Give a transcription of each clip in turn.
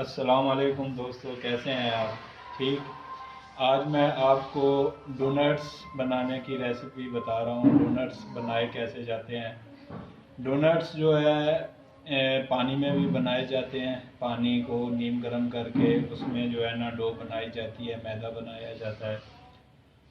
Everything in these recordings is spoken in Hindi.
अस्सलाम वालेकुम दोस्तों, कैसे हैं आप? ठीक। आज मैं आपको डोनट्स बनाने की रेसिपी बता रहा हूँ। डोनट्स बनाए कैसे जाते हैं। डोनट्स जो है पानी में भी बनाए जाते हैं। पानी को नीम गर्म करके उसमें जो है ना डो बनाई जाती है, मैदा बनाया जाता है।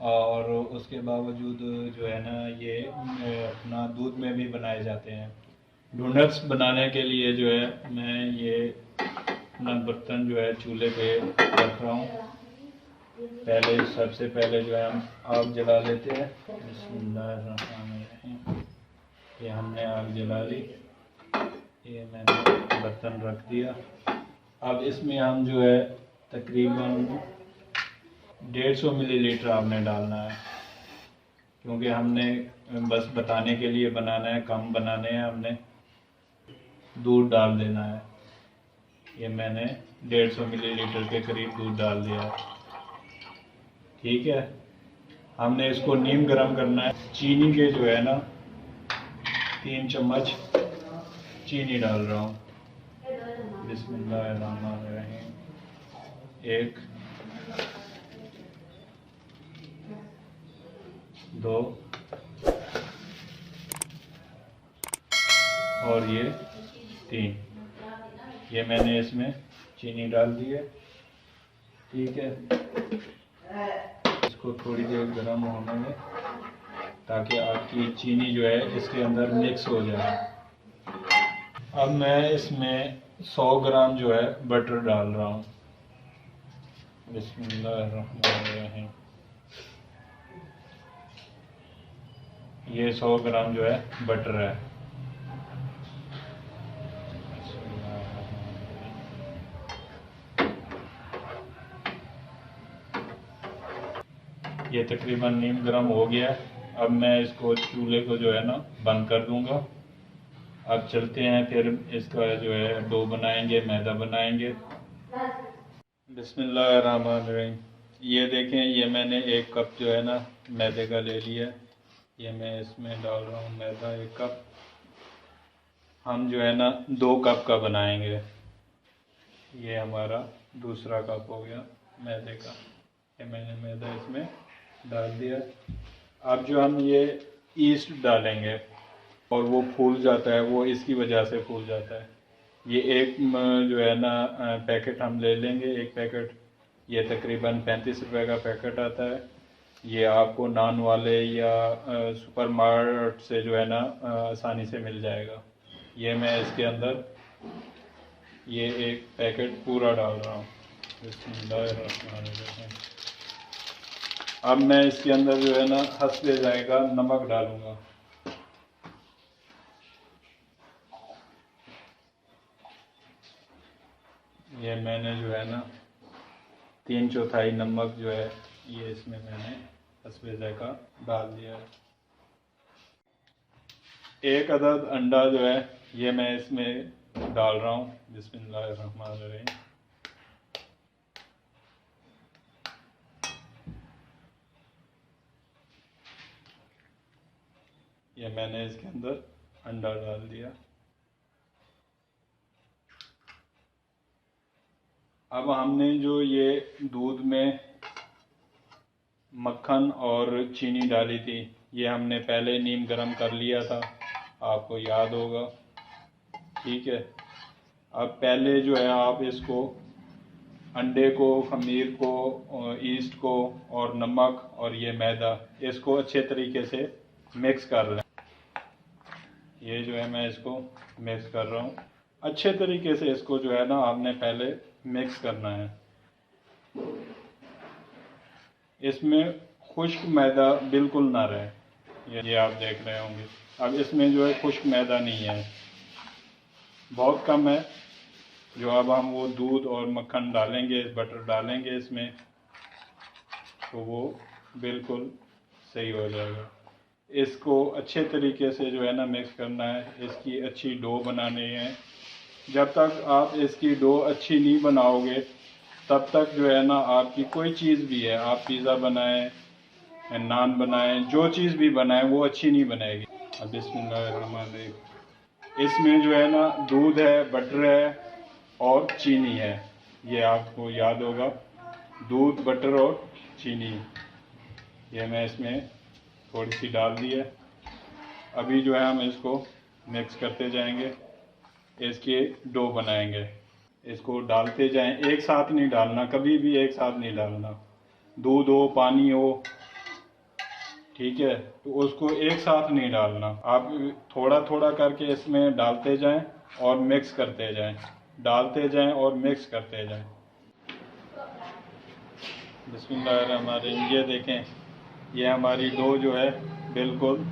और उसके बावजूद जो है ना ये अपना दूध में भी बनाए जाते हैं। डोनट्स बनाने के लिए जो है मैं ये अपना बर्तन जो है चूल्हे पे रख रहा हूँ। सबसे पहले जो है हम आग जला लेते हैं। बिस्मिल्लाहिर्रहमानिर्रहीम। ये हमने आग जला ली। ये मैंने बर्तन रख दिया। अब इसमें हम जो है तकरीबन 150 मिलीलीटर आपने डालना है, क्योंकि हमने बस बताने के लिए बनाना है, कम बनाने हैं। हमने दूध डाल देना है। ये मैंने 150 मिलीलीटर के करीब दूध डाल दिया है। ठीक है। हमने इसको नीम गर्म करना है। चीनी के जो है ना 3 चम्मच चीनी डाल रहा हूँ। बिस्मिल्लाहिर्रहमानिर्रहीम। 1, 2 और ये 3। ये मैंने इसमें चीनी डाल दी है। ठीक है। इसको थोड़ी देर गर्म होने में, ताकि आपकी चीनी जो है इसके अंदर मिक्स हो जाए। अब मैं इसमें 100 ग्राम जो है बटर डाल रहा हूँ। बिस्मिल्लाहिर्रहमानिर्रहीम। ये 100 ग्राम जो है बटर है। ये तकरीबन नीम गर्म हो गया। अब मैं इसको चूल्हे को जो है ना बंद कर दूंगा। अब चलते हैं, फिर इसका जो है डो बनाएंगे, मैदा बनाएंगे। बिस्मिल्लाहिर्रहमानिर्रहीम। ये देखें, ये मैंने 1 कप जो है ना मैदे का ले लिया। ये मैं इसमें डाल रहा हूँ मैदा 1 कप। हम जो है ना 2 कप का बनाएंगे। ये हमारा दूसरा कप हो गया मैदे का। ये मैंने मैदा इसमें डाल दिया। अब जो हम ये ईस्ट डालेंगे और वो फूल जाता है, वो इसकी वजह से फूल जाता है। ये एक जो है ना पैकेट हम ले लेंगे। 1 पैकेट, ये तकरीबन 35 रुपए का पैकेट आता है। ये आपको नान वाले या सुपर मार्केट से जो है ना आसानी से मिल जाएगा। ये मैं इसके अंदर ये 1 पैकेट पूरा डाल रहा हूँ। बिस्मिल्लाहिर्रहमानिर्रहीम। अब मैं इसके अंदर जो है ना हस्बे जाएगा नमक डालूंगा। ये मैंने जो है ना 3/4 नमक जो है ये इसमें मैंने हस्बे जायका डाल दिया है। 1 अदद अंडा जो है ये मैं इसमें डाल रहा हूँ। बिस्मिल्लाहिर्रहमानिर्रहीम। ये मैंने इसके अंदर अंडा डाल दिया। अब हमने जो ये दूध में मक्खन और चीनी डाली थी, ये हमने पहले नीम गर्म कर लिया था, आपको याद होगा। ठीक है। अब पहले जो है आप इसको अंडे को, खमीर को, ईस्ट को और नमक और ये मैदा, इसको अच्छे तरीके से मिक्स कर लें। ये जो है मैं इसको मिक्स कर रहा हूँ। अच्छे तरीके से इसको जो है ना आपने पहले मिक्स करना है। इसमें खुश्क मैदा बिल्कुल ना रहे। ये आप देख रहे होंगे। अब इसमें जो है खुश्क मैदा नहीं है, बहुत कम है। जो अब हम वो दूध और मक्खन डालेंगे, बटर डालेंगे इसमें, तो वो बिल्कुल सही हो जाएगा। इसको अच्छे तरीके से जो है ना मिक्स करना है। इसकी अच्छी डो बनानी है। जब तक आप इसकी डो अच्छी नहीं बनाओगे, तब तक जो है ना आपकी कोई चीज़ भी है, आप पिज़्ज़ा बनाएं, नान बनाएं, जो चीज़ भी बनाएं, वो अच्छी नहीं बनेगी। अब बिस्मिल्लाहिर्रहमानिर्रहीम। इसमें जो है ना दूध है, बटर है और चीनी है। ये आपको याद होगा, दूध, बटर और चीनी, ये मैं इसमें थोड़ी सी डाल दी है। अभी जो है हम इसको मिक्स करते जाएंगे, इसके डो बनाएंगे। इसको डालते जाएं, एक साथ नहीं डालना, कभी भी एक साथ नहीं डालना। दूध हो, पानी हो, ठीक है, तो उसको एक साथ नहीं डालना। आप थोड़ा थोड़ा करके इसमें डालते जाएं और मिक्स करते जाएं, डालते जाएं और मिक्स करते जाएं। बिस्मिल्लाहिर्रहमानिर्रहीम। ये देखें, ये हमारी डो जो है बिल्कुल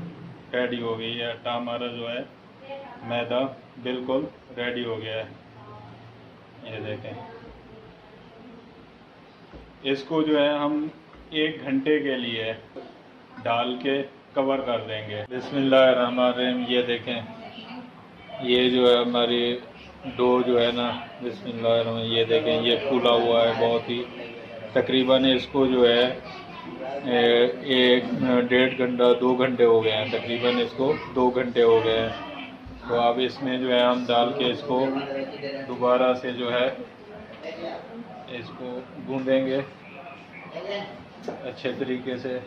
रेडी हो गई है। आटा हमारा जो है, मैदा बिल्कुल रेडी हो गया है। ये देखें, इसको जो है हम 1 घंटे के लिए डाल के कवर कर देंगे। बिस्मिल्लाहिर्रहमानिर्रहीम। ये देखें, ये जो है हमारी डो जो है ना, बिस्मिल्लाहिर्रहमानिर्रहीम, ये देखें, ये फूला हुआ है बहुत ही। तकरीबन इसको जो है 1-1.5 घंटा 2 घंटे हो गए हैं, तकरीबन इसको 2 घंटे हो गए हैं। तो अब इसमें जो है हम डाल के इसको दोबारा से जो है इसको गूंदेंगे अच्छे तरीके से।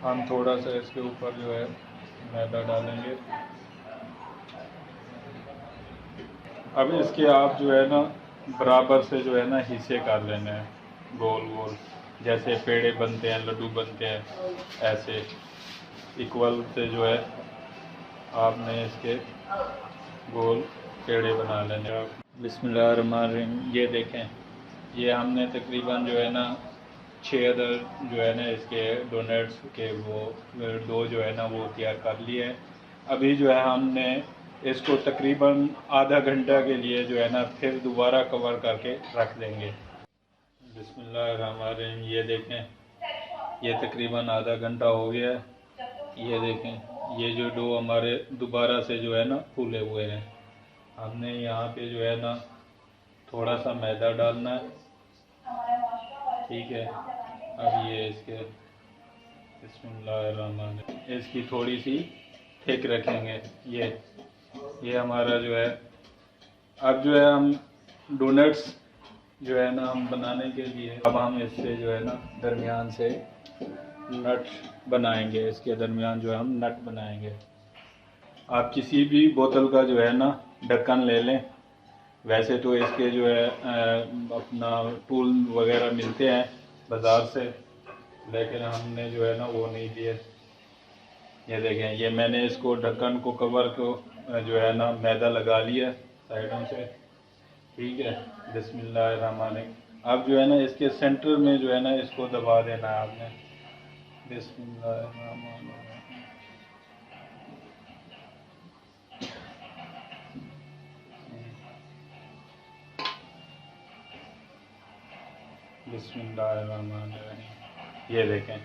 हम थोड़ा सा इसके ऊपर जो है मैदा डालेंगे। अब इसके आप जो है ना बराबर से जो है ना हिस्से कर लेने हैं, गोल गोल, जैसे पेड़े बनते हैं, लड्डू बनते हैं, ऐसे इक्वल से जो है आपने इसके गोल पेड़े बना लेने हैं। बिस्मिल्लाहिर्रहमानिर्रहीम। ये देखें, ये हमने तकरीबन जो है ना 6 जो है ना इसके डोनट्स के वो डो जो है ना वो तैयार कर लिए हैं। अभी जो है हमने इसको तकरीबन आधा घंटा के लिए जो है ना फिर दोबारा कवर करके रख देंगे। बिस्मिल्लाहिर्रहमानिर्रहीम। ये देखें, ये तकरीबन आधा घंटा हो गया है। ये देखें, ये जो डो हमारे दोबारा से जो है ना फूले हुए हैं। हमने यहाँ पे जो है ना थोड़ा सा मैदा डालना है, ठीक है। अब ये इसके बिस्मिल्लाहिर्रहमानिर्रहीम इसकी थोड़ी सी थिक रखेंगे। ये हमारा जो है, अब जो है हम डोनट्स जो है ना हम बनाने के लिए अब हम इससे जो है ना दरमियान से नट बनाएंगे। इसके दरमियान जो है हम नट बनाएंगे। आप किसी भी बोतल का जो है ना ढक्कन ले लें। वैसे तो इसके जो है अपना टूल वगैरह मिलते हैं बाज़ार से, लेकिन हमने जो है ना वो नहीं लिए। ये देखें, ये मैंने इसको ढक्कन को कवर को जो है ना मैदा लगा लिया साइडों से, ठीक है। बिस्मिल्लाहिर्रहमानिर्रहीम। अब जो है ना इसके सेंटर में जो है ना इसको दबा देना है आपने। बिस्मिल्लाहिर्रहमानिर्रहीम। बिस्मिल्लाहिर्रहमानिर्रहीम। ये देखें,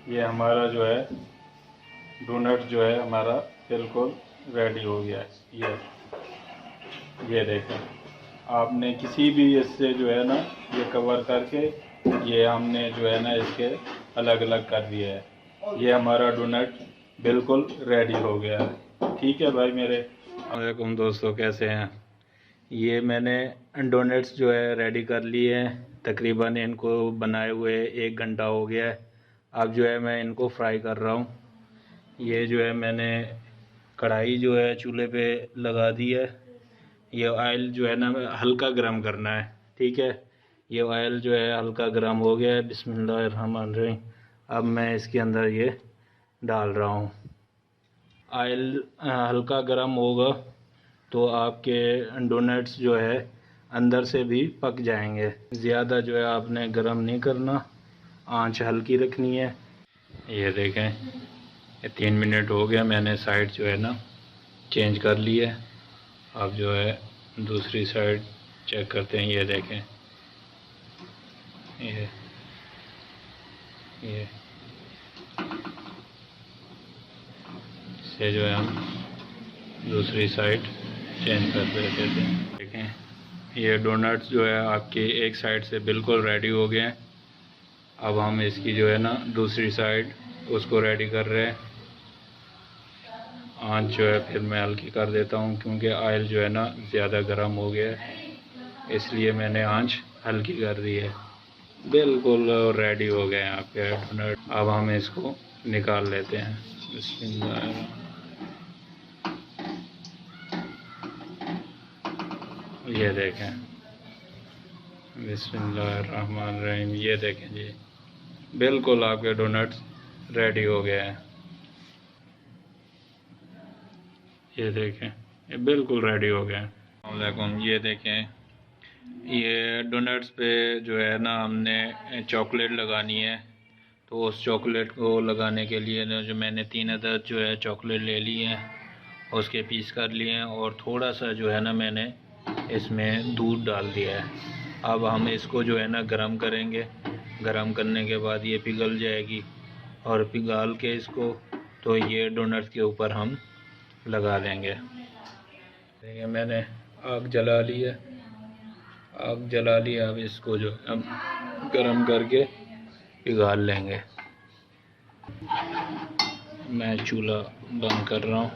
ये हमारा जो है डोनट जो है हमारा बिल्कुल रेडी हो गया है। ये देखें, आपने किसी भी इससे जो है ना ये कवर करके ये हमने जो है ना इसके अलग अलग कर दिया है। ये हमारा डोनट बिल्कुल रेडी हो गया है, ठीक है भाई मेरे। वालेकुम दोस्तों, कैसे हैं? ये मैंने डोनट्स जो है रेडी कर लिए हैं। तकरीबन इनको बनाए हुए 1 घंटा हो गया है। अब जो है मैं इनको फ्राई कर रहा हूँ। ये जो है मैंने कढ़ाई जो है चूल्हे पे लगा दी है। ये ऑयल जो है ना हल्का गर्म करना है, ठीक है। ये ऑयल जो है हल्का गर्म हो गया है। बिस्मिल्लाहिर्रहमानिर्रहीम। अब मैं इसके अंदर ये डाल रहा हूँ। ऑयल हल्का गर्म होगा तो आपके डोनट्स जो है अंदर से भी पक जाएंगे। ज़्यादा जो है आपने गर्म नहीं करना, आंच हल्की रखनी है। ये देखें, ये 3 मिनट हो गया, मैंने साइड जो है ना चेंज कर ली है। अब जो है दूसरी साइड चेक करते हैं। ये देखें, ये इससे जो है हम दूसरी साइड चेंज कर देते हैं। देखें, ये डोनट्स जो है आपके एक साइड से बिल्कुल रेडी हो गए हैं। अब हम इसकी जो है ना दूसरी साइड उसको रेडी कर रहे हैं। आँच जो है फिर मैं हल्की कर देता हूँ, क्योंकि ऑयल जो है ना ज़्यादा गर्म हो गया है, इसलिए मैंने आँच हल्की कर दी है। बिल्कुल रेडी हो गए हैं आपके डोनट। अब हम इसको निकाल लेते हैं। बिस्मिल्लाह। ये देखें, बिस्मिल्लाहिर्रहमानिर्रहीम। ये देखें जी, बिल्कुल आपके डोनट्स रेडी हो गए हैं। ये देखें, ये बिल्कुल रेडी हो गए हैं। अस्सलाम वालेकुम। ये देखें, ये डोनट्स पे जो है ना हमने चॉकलेट लगानी है, तो उस चॉकलेट को लगाने के लिए ना जो मैंने 3 अदद जो है चॉकलेट ले ली है, उसके पीस कर लिए हैं, और थोड़ा सा जो है ना मैंने इसमें दूध डाल दिया है। अब हम इसको जो है ना गरम करेंगे। गरम करने के बाद ये पिघल जाएगी, और पिघल के इसको तो ये डोनट्स के ऊपर हम लगा देंगे। देखिए मैंने आग जला ली है, आग जला लिया। अब इसको जो हम गरम करके पिघाल लेंगे। मैं चूल्हा बंद कर रहा हूँ।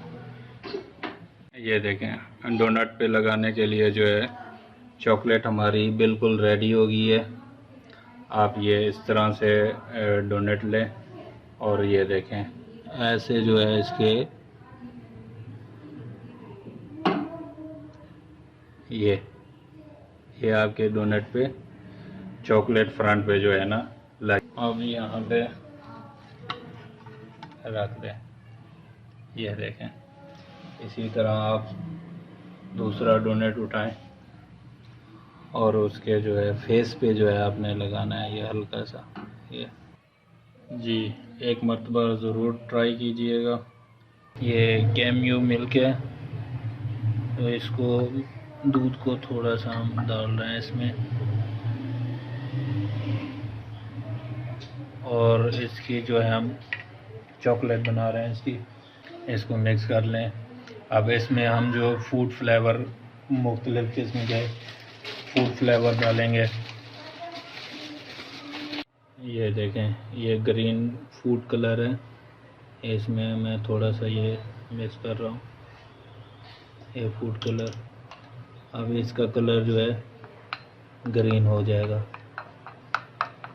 ये देखें, डोनट पे लगाने के लिए जो है चॉकलेट हमारी बिल्कुल रेडी हो गई है। आप ये इस तरह से डोनट लें, और ये देखें ऐसे जो है इसके ये आपके डोनट पे चॉकलेट फ्रंट पे जो है ना लग। अब यहाँ पे रख दें। ये देखें, इसी तरह आप दूसरा डोनट उठाएं, और उसके जो है फेस पे जो है आपने लगाना है ये हल्का सा। ये जी, एक मर्तबा ज़रूर ट्राई कीजिएगा। ये कैम्यू मिल्क है, तो इसको दूध को थोड़ा सा हम डाल रहे हैं इसमें, और इसकी जो है हम चॉकलेट बना रहे हैं इसकी। इसको मिक्स कर लें। अब इसमें हम जो फूड फ्लेवर, मुख्तलिफ़ किस्म के फूड फ्लेवर डालेंगे। ये देखें, ये ग्रीन फूड कलर है, इसमें मैं थोड़ा सा ये मिक्स कर रहा हूँ, ये फूड कलर। अब इसका कलर जो है ग्रीन हो जाएगा।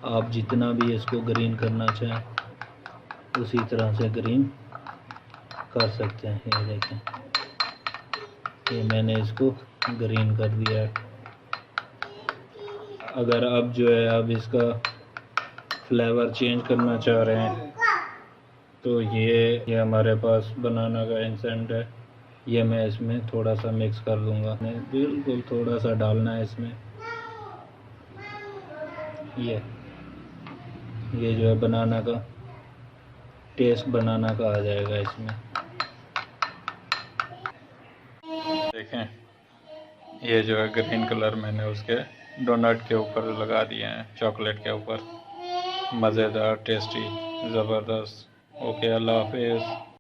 आप जितना भी इसको ग्रीन करना चाहें उसी तरह से ग्रीन कर सकते हैं। ये देखें, ये मैंने इसको ग्रीन कर दिया है। अगर अब जो है आप इसका फ्लेवर चेंज करना चाह रहे हैं, तो ये हमारे पास बनाना का इंसेंट है, ये मैं इसमें थोड़ा सा मिक्स कर दूंगा। बिल्कुल थोड़ा सा डालना है इसमें। ये जो है बनाना का टेस्ट बनाना का आ जाएगा इसमें। देखें, ये जो है ग्रीन कलर मैंने उसके डोनट के ऊपर लगा दिए हैं, चॉकलेट के ऊपर। मज़ेदार, टेस्टी, ज़बरदस्त। ओके, अल्लाह हाफिज़।